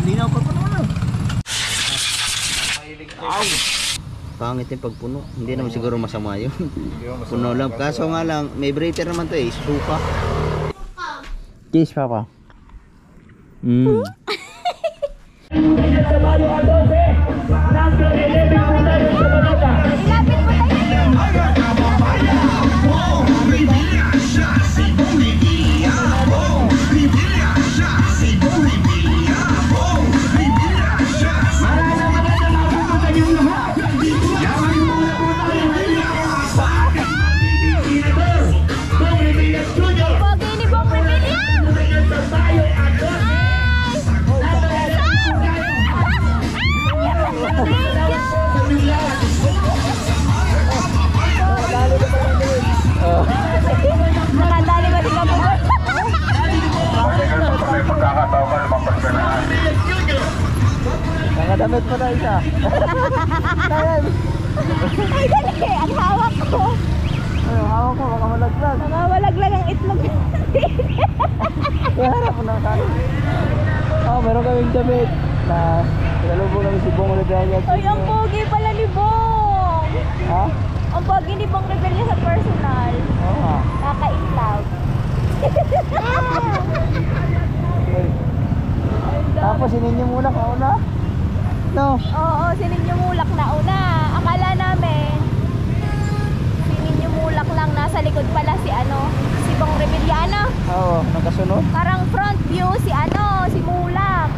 Linaw pa pa naman. Pangit yung pagpuno. Hindi naman siguro masama yun. Puno lang. Kaso nga lang, may breather naman to eh. Suka. Kiss papa. Nakadamit pa na isa. Ay, dali! Ang hawak ko! Ano, hawak ko, baka malaglag. Malaglag ang itlog. Kaya harap mo na tayo. Meron kaming damit na nalubog namin si Bong Rebella. Ay, ang pogi pala ni Bong! Ha? Ang pogi ni Bong Rebella sa personal. Oo nga. Kaka-inlove. Tapos sininyo muna kauna. No? Oo, sininyumulak na una. Akala namin sininyumulak lang, nasa likod pala si si Bong Rebella. Oo, nakasunod. Parang front view si si Mulak.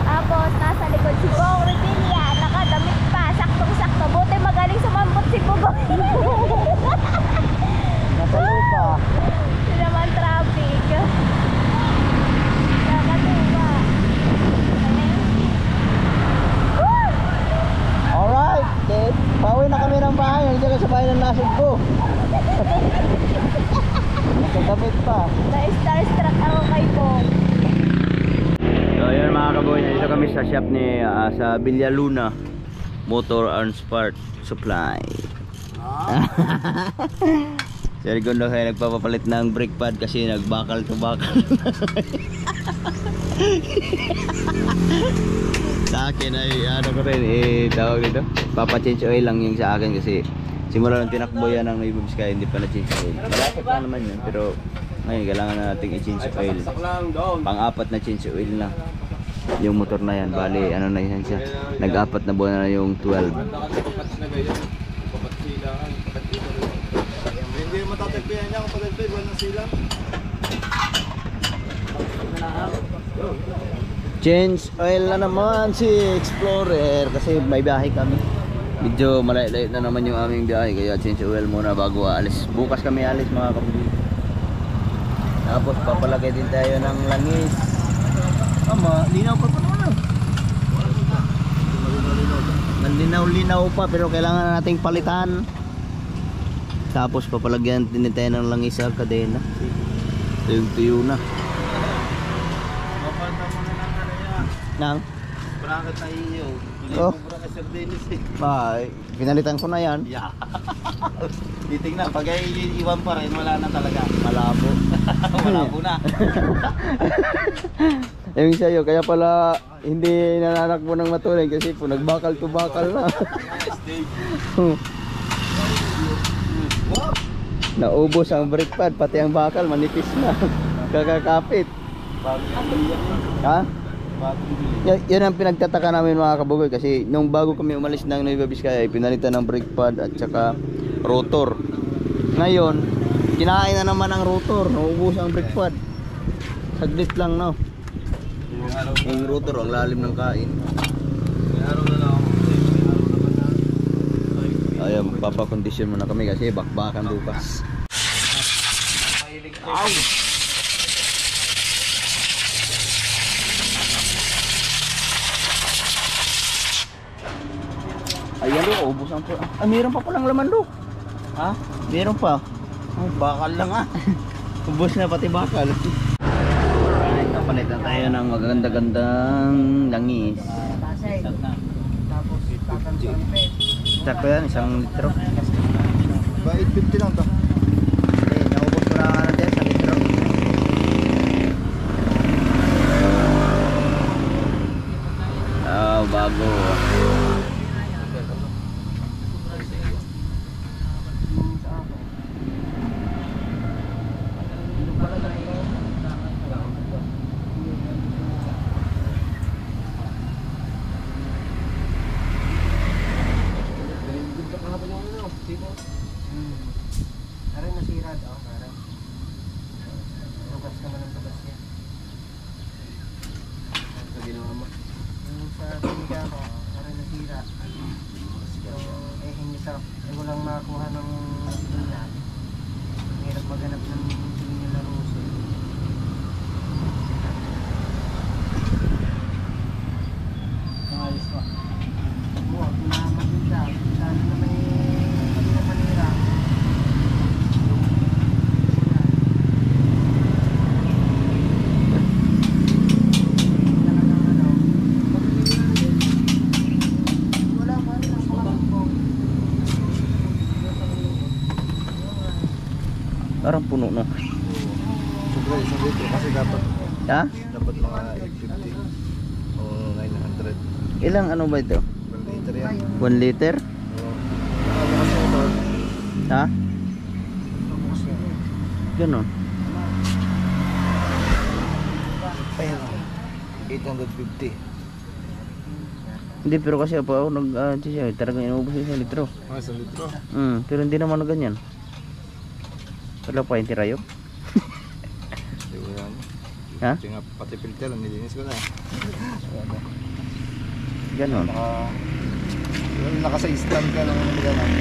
Tapos nasa likod si Bong Rebella, nakadamit pa, saktong-sakto. Buti magaling sumambot si Bugong. Nasa lupa. Hindi naman traffic. Nakatuwa. Alright, then pauwi na kami ng bahay. Nandiyan ka sa bahay ng nasod ko. Nakadamit pa. Na-starstruck ako kay Bong. So yun mga kaboy, nandito kami sa shop ni sa Villaluna Motor Arms Part Supply. Si Rigondo kaya nagpapapalit ng brake pad kasi nagbakal to bakal. Sa akin ay ko rin tawag dito, papa-change oil lang yung sa akin kasi simula nung tinakbo yan ng Nueva Vizcaya hindi pa na-change oil. Malapit na naman yun pero ngayon kailangan na natin i-change oil. Pang-apat na change oil na yung motor na yan. Bali na yan siya, nag-apat na buwan na yung 12. Hindi matatagpihan niya kung patagpig walang sila. Change oil na naman si Explorer kasi may biyahe kami. Medyo malayo na naman yung aming biyahe kaya change oil muna bago aalis. Bukas kami alis mga kapatid. Tapos papalagay din tayo ng langis. Linaw pa pa naman. Nalinaw-linaw pa pero kailangan nating palitan. Tapos papalagyan din tayo ng langis sa kadena. Tuyo na. Nang? Bracket na iyo. Oh. Bracket Sir Dennis eh. Pinalitan ko na yan. Yeah. Titingnan, pag iwan pa rin, wala na talaga. Malabo. Malabo na. Yung sa'yo, kaya pala hindi nananakbo ng matulay kasi po nagbakal to bakal na. Naubos ang brake pad, pati ang bakal manipis na. Kakakapit. Ha? Yan ang pinagtataka namin mga kabugoy kasi nung bago kami umalis ng Nueva Vizcaya pinalitan ng brake pad at saka rotor. Ngayon kinain na naman ang rotor, naubos ang brake pad. Saglit lang no. Yung rotor ang lalim ng kain. Ayan, papakondisyon muna kami kasi bakbakan bukas. Ayan do, ubos ang meron pa palang laman do. Ha? Meron pa. Bakal lang Ubos na pati bakal. Ay, kapalit na tayo ng magaganda-gandang langis. Sakto yan, 1 litro. Ba 850 lang to. Naubos ko na natin 1 litro. ginawa mo? Yung sa piniga ko, parang nasira. Eh, hindi sa, walang makakuha ng signal. Hirap maghanap ng signal na ruso. Ayos pa. Huwag, naman din siya. Sana na may pati na manira. Parang puno na. Sobra isang litro kasi dapat Ha? mga 850 o 900. Ilang ano ba ito? 1 liter yan. 1 liter? Oo. Bukas na ito. Ha? Bukas na. Ganon. Ayun. 850. Hindi, pero kasi ako siya, talagang inubos yung 1 litro. Isang litro. Pero hindi naman na ganyan. Wala pa yung tirayo. Di ko yan. Ha? Kasi nga pati filter, nilinis ko na. Ganon. Naka sa stand ka lang naman gano'n.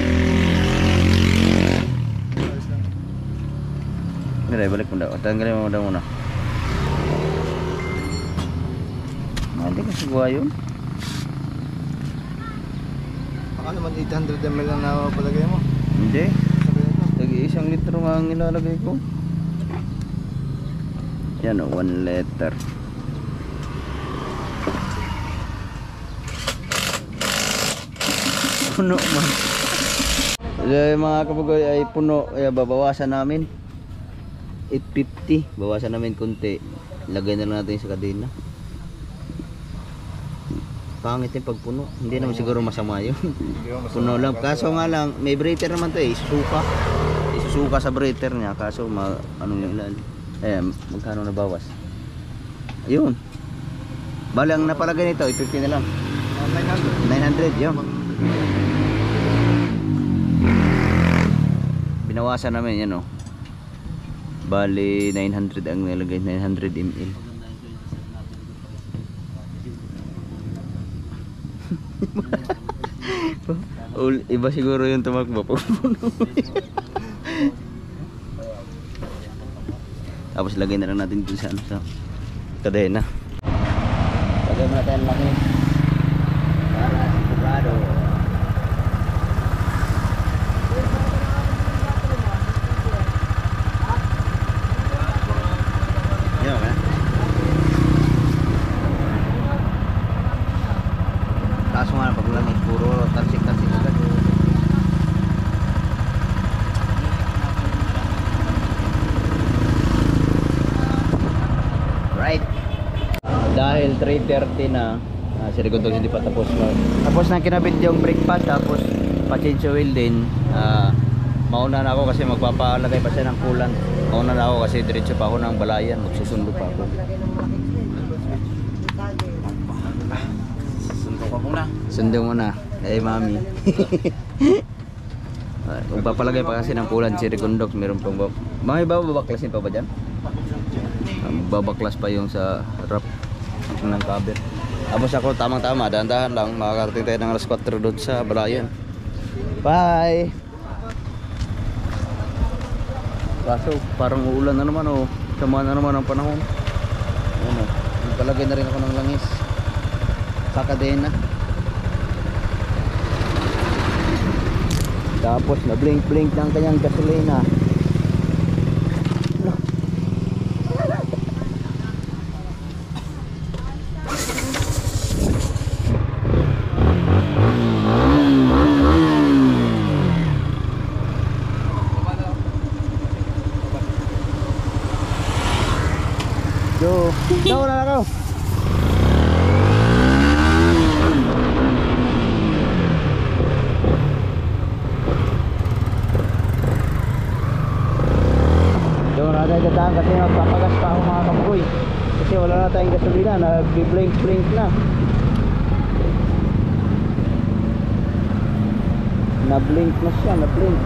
Hindi, balik mo daw. Tanggalin mo daw muna. Hindi kasi gawa yun. Baka naman 800 ml lang na palagay mo. Hindi. Sabi nito. Lagi 1 litro nga ang ilalagay ko. Yan o, 1 liter. Puno man. Mga kabugoy ay puno. Kaya babawasan namin. 850. Bawasan namin konti. Lagay na lang natin sa kadena. Pangit yung pagpuno. Hindi naman siguro masama yun. Hindi mo masama. Puno lang. Kaso nga lang, may breather naman to eh. Isusuka. Isusuka sa breather niya. Kaso ano yung ilan. Magkano na bawas? Ayun. Bali ang napalagay nito, 50 na lang. 900 yun. Binawasan namin yan o. Bali 900 ang nilagay. 900 ml. Iba siguro yung tumakbo. Tapos lagay na lang natin dun sa, sa kadena. Lagay mo natin lang eh. Para sigurado. Yan ka. Kaso nga pag lamig puro tarsik-tarsik agad. Right. Dahil 3:30 na, si Rigondog hindi pa tapos. Tapos na kinabit yung brake pad, tapos pa-change oil din. Mauna na ako kasi magpapalagay pa siya ng coolant. Mauna na ako kasi diretso pa ako ng Balayan, magsusundo pa ako. Sundo ka muna. Sundo mo na, mami. Magpapalagay pa kasi ng coolant si Rigondog, meron pang may babaklasin pa ba dyan? Babaklas pa yung sa wrap ng cover. Tapos ako tamang-tama, dahan-dahan lang, makakarating tayo ng alas 4 doon sa Balayan. Bye! Kaso parang uulan na naman oh. Sama na naman ang panahon. Ano, nagpalagay na rin ako ng langis sa kadena. Tapos na blink-blink ng kanyang gasolina. Yo, daw na ako. Doon na tayo dadaan kasi magpapagas pa ako mga kabugoy. Kasi wala na tayong gasolina, nag-blink-blink na. Na-blink na siya, na-blink.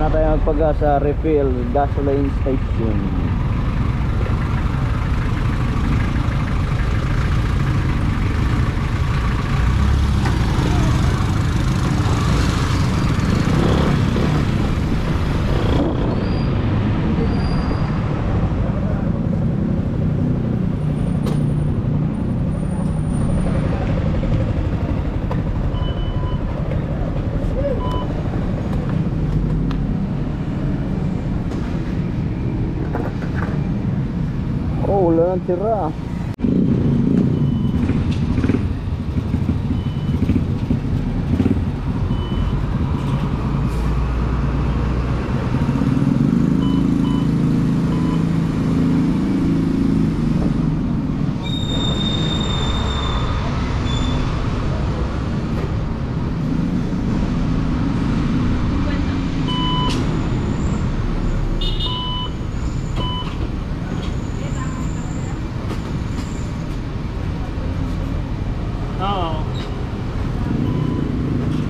na tayo magpagas sa refill gasoline station. Oh, wala nang tira.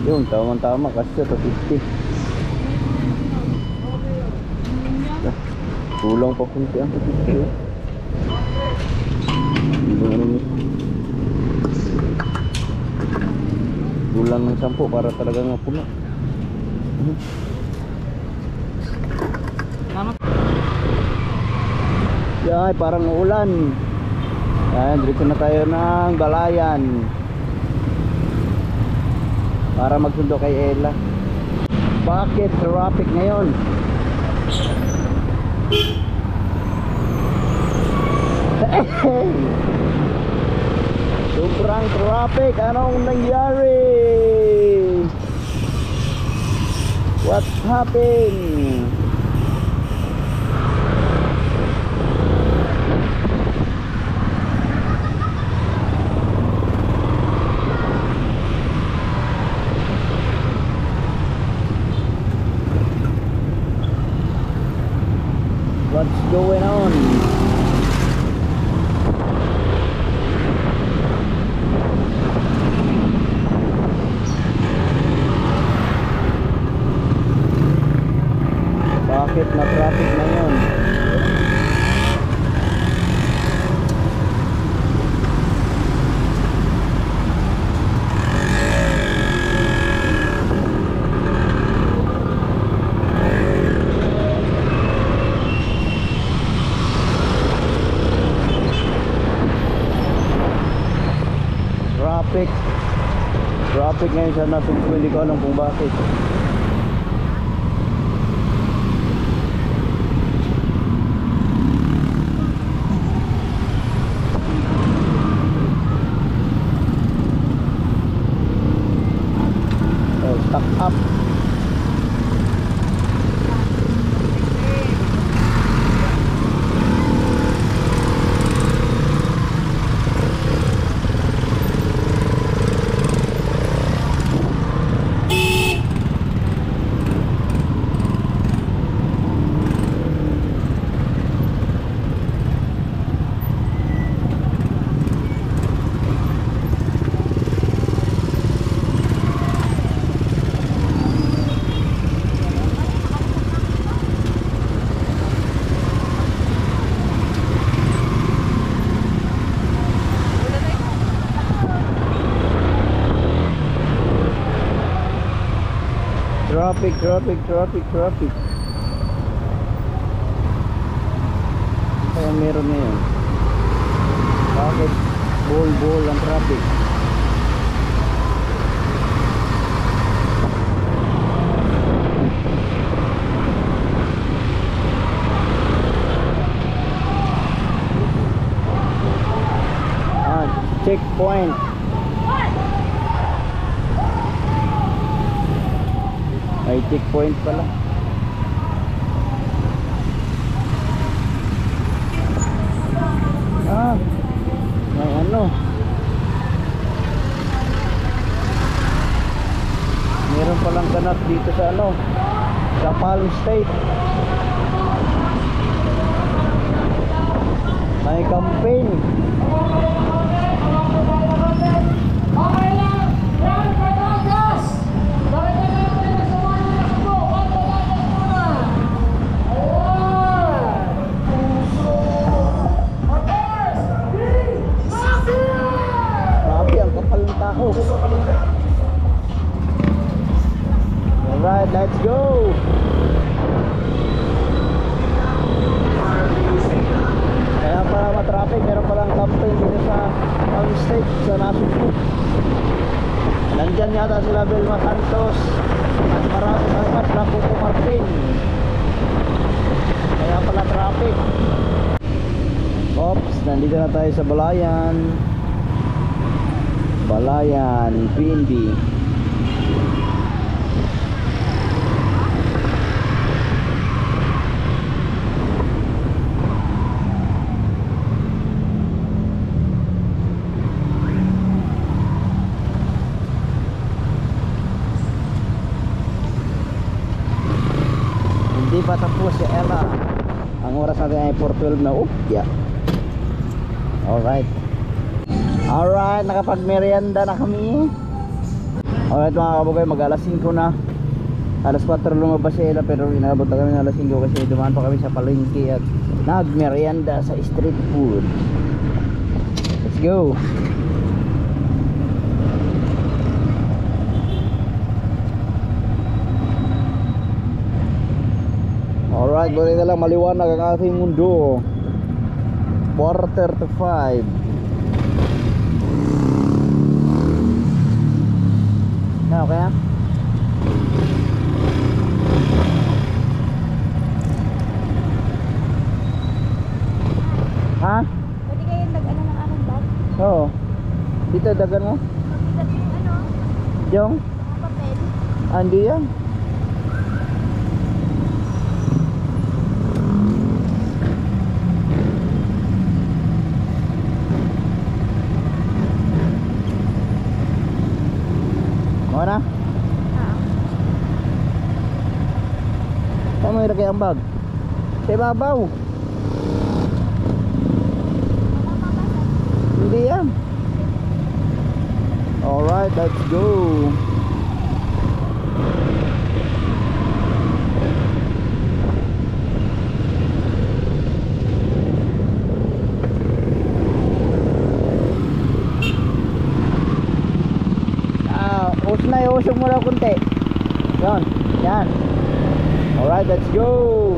Yun, tama kasi ito 50. Kulang pa kunti ang 50. Kulang ng 10 para talaga nga puno. Yan, parang ulan. Yan, dito na tayo ng Galayan para magsundo kay Ella. Bakit traffic ngayon? Sobrang traffic. Anong nangyari? What happened? What's going on? Bakit na traffic na yun? Traffic ngayon sa natin, hindi ko alam kung bakit. Oh, stuck up. Traffic. Kaya meron na yun. Bakit bol ang traffic? Checkpoint. May checkpoint pala. May ano. Meron palang ganap dito sa ano, sa Palm State. May campaign. Alright, let's go! Kaya para matraffic, meron palang campaign dito sa State, sa Nasugbu. Nandyan yata sila Belma Santos at marami pa sila Coco Martin. Kaya pala traffic. Oops, nandito na tayo sa Balayan. Balayan, PNB. Hindi pa tapos si Ella. Ang oras natin ay 4:12 na. Yeah. Alright. Alright, nakapag-merienda na kami. Alright mga kabugay, mag alas 5 na. Alas 4 lumabas si Ella, pero inabot na kami ng alas 5 kasi dumaan pa kami sa palengke at nag-merienda sa street food. Let's go. Alright, buti na lang maliwanag ang ating mundo. 4:35. Na, okay na? Ha? Pwede kayo nag-ano ng aking bag? Oo. Dito, dagan mo. Mabigat yung ano, Yung? mga papel. Andi yan. Ano na? Saan mo ilagay ang bag? Sa ibabaw. Hindi yan. Alright, let's go. Usog mo lang kunti. Yan, yan. Alright, let's go.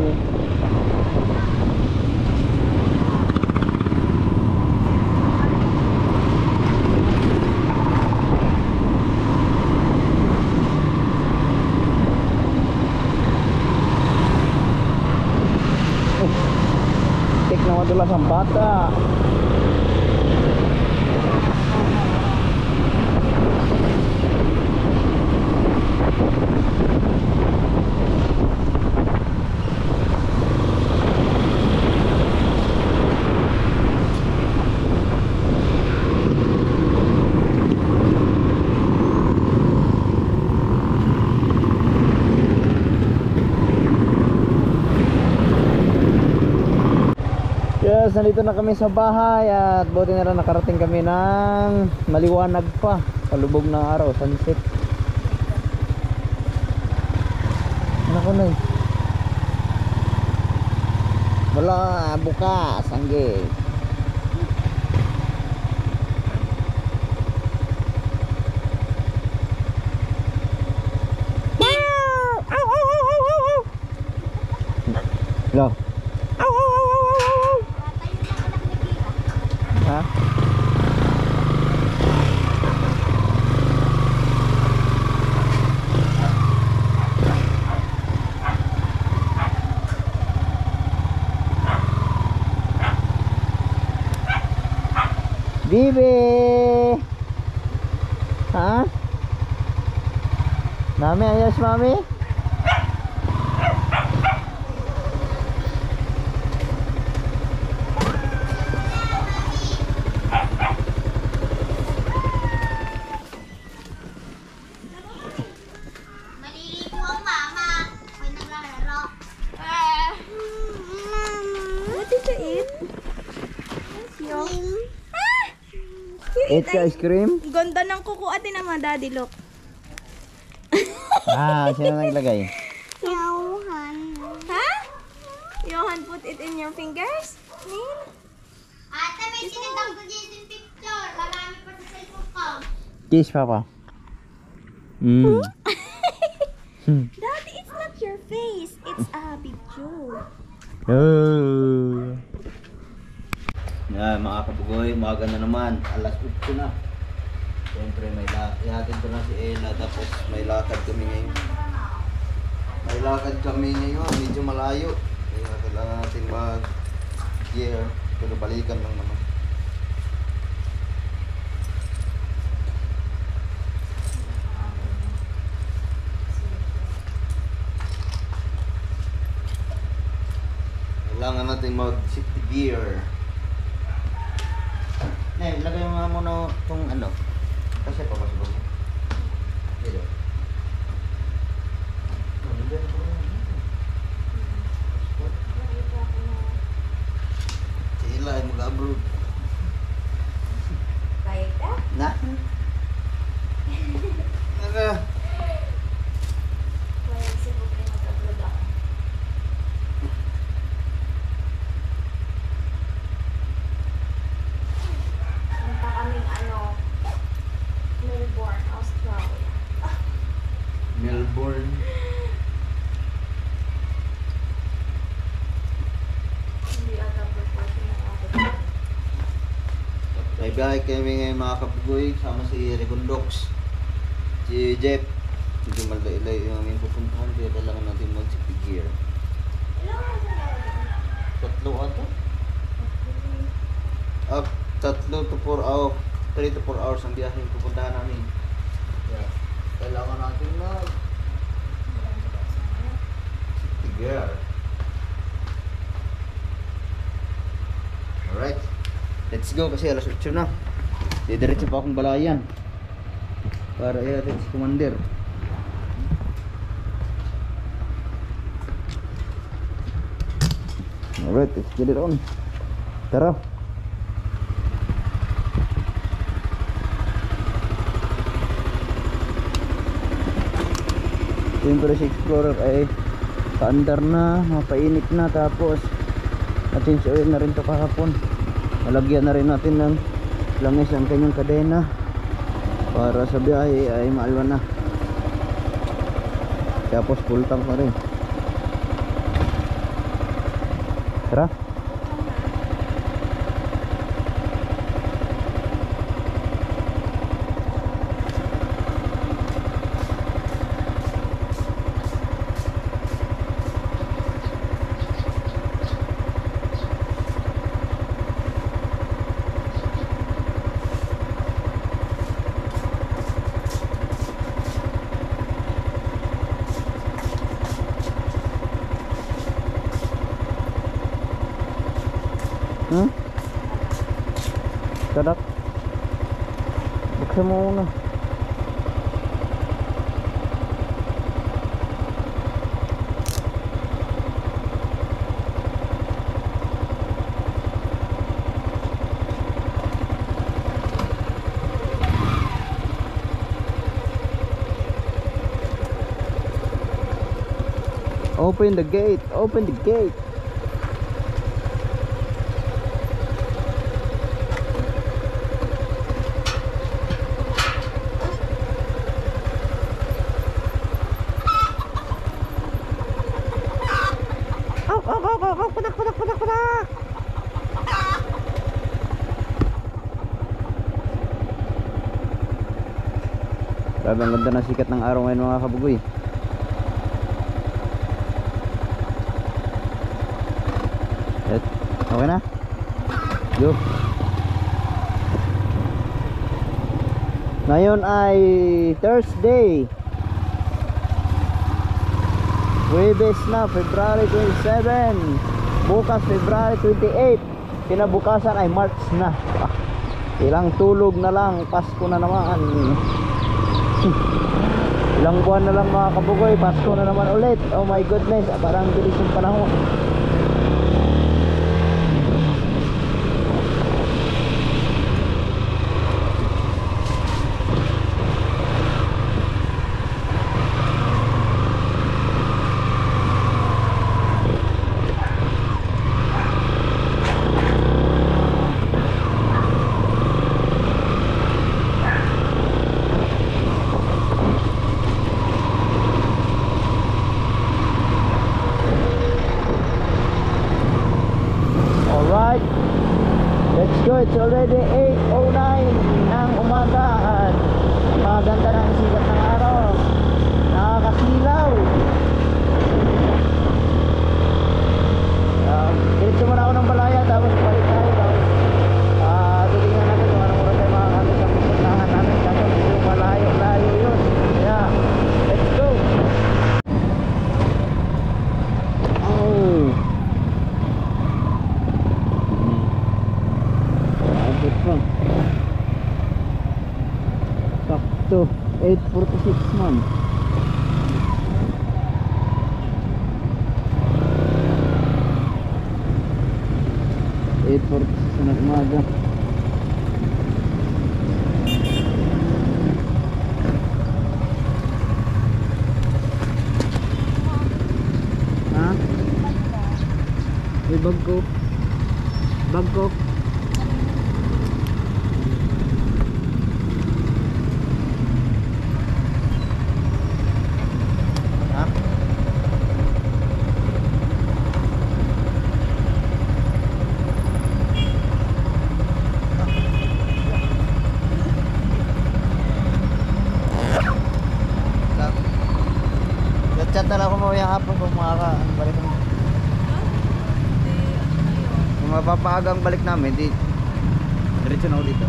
Tik na madulas ang bata. Yes, nandito na kami sa bahay at buti na lang nakarating kami ng maliwanag pa, palubog ng araw, sunset. Ano ko na eh? Wala, bukas, angge. Hello. Ha? Bibi! Ha? Mami, ayos mami? It's ice cream? Ganda ng kuko atin naman, daddy, look. Ah, sino naglagay? Johan. Ha? Johan, put it in your fingers? Neil? Ate, may sinindang ko dito yung picture. Marami pa sa cellphone ko. Kiss, Papa. Mm. Daddy, it's not your face. It's a big joke. Oh. Yan mga kabugoy, umaga na naman. Alas 8 na. Siyempre may ihatid ko na si Ella tapos may lakad kami ngayon. Medyo malayo. Kaya kailangan natin mag-gear. Pero balikan lang naman. Kailangan natin mag-shift gear. Lagay mo nga muna itong ano. Kasi pa mas bago. Dito. Sila ay mag-abroad. Kaya ka? Na? Naga. Kaya si Bukay mag-upload ako. Punta kaming Melbourne, Australia. Melbourne. Hindi ata purpose ng ako. May biyahe kami ngayon mga kabugoy. Sama si Regondox. Si Jeff. Medyo malaylay yung aming pupuntahan. Kaya kailangan natin mag-shift gear. Ilang oras na ako? 3 ata? 3 to 4 hours. 3 to 4 hours ang biyahe yung pupuntahan namin. Yeah. Kailangan natin mag-shift gear. Alright. Let's go kasi alas 8 na. Didiretso pa akong balayan. Para ihatid si Commander. Alright, let's get it on. Tara. Siyempre si Explorer ay paandar na, mapainit na, tapos change oil na rin to kahapon. Malagyan na rin natin ng langis ang kanyang kadena para sa biyahe ay maalwan na. Tapos full tank na rin. Tara. Tadak. Buksan mo muna. Open the gate, open the gate. Grabe, ang ganda ng sikat ng araw ngayon mga kabugoy. Okay na? Go. Ngayon ay Thursday. Huwebes na, February 27. Bukas February 28. Kinabukasan ay March na. Ilang tulog na lang, Pasko na naman. Ilang buwan na lang mga kabugoy, Pasko na naman ulit. Oh my goodness, parang bilis yung panahon. already 8:09 ng umaga at maganda na ang sikat ng araw. Nakakasilaw. Diretso muna ako ng Balaya tapos balik tayo. Titingnan natin kung anong oras tayo makakami sa pupuntahan namin kasi medyo malayo-layo yun. Kaya, let's go! Oh! Abot pa. Sakto. 8:46 man. Na umaga. Ha? May bag ko. Bag ko. Ha? Chat na lang ako mamaya hapon kung makakabalik kami. Kung mapapaagang balik namin, di diretso na ako dito.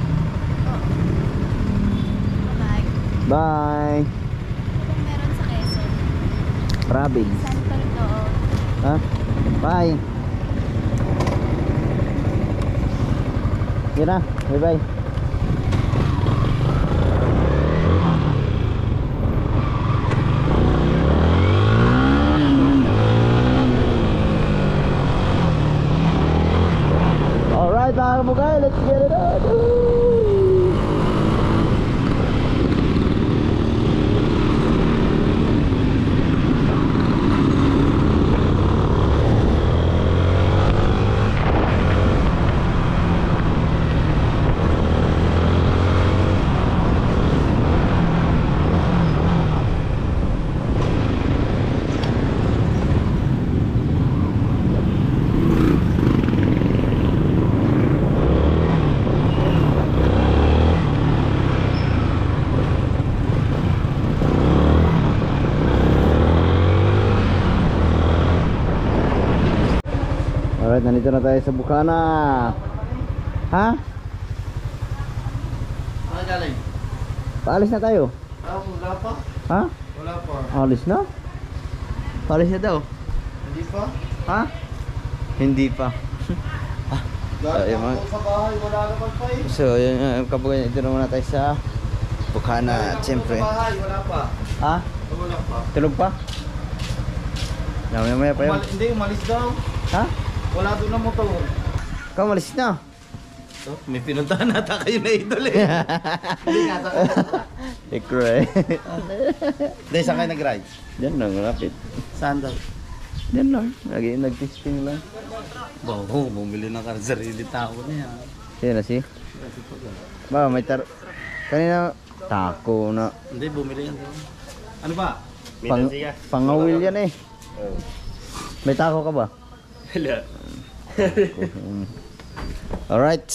Bye. Bye! Kung meron sa Quezon. Province. Santol doon. Ha? Bye! Yun na, bye bye. Alright mga kabugay, let's get it on. Woo! Alright, nandito na tayo sa Bukana. Ha? Ano galing? Paalis na tayo. Wala pa. Ha? Wala pa. Alis na? Paalis na daw. Hindi pa. Ha? Hindi pa. Dahil Ayun, ako sa bahay, wala naman pa eh. So, yun, kabugay, dito naman na tayo sa Bukana. At siyempre. Sa bahay, wala pa. Ha? Wala pa. Tulog pa? Maya pa yun. Hindi, umalis daw. Ha? Wala doon ang motor. Ikaw malis na. So, may pinuntahan nata kayo na idol eh. Hindi nga sa Ikre. Hindi, saan kayo nag-ride? Diyan lang, malapit. Saan daw? Diyan lang. Lagi nag-testing lang. Oo, bumili ng sarili tao na yan. Yan na si. Ba, may kanina tako na. Hindi, bumili yan. Ano ba? Pangawil yan eh. May tako ka ba? Wala. Alright.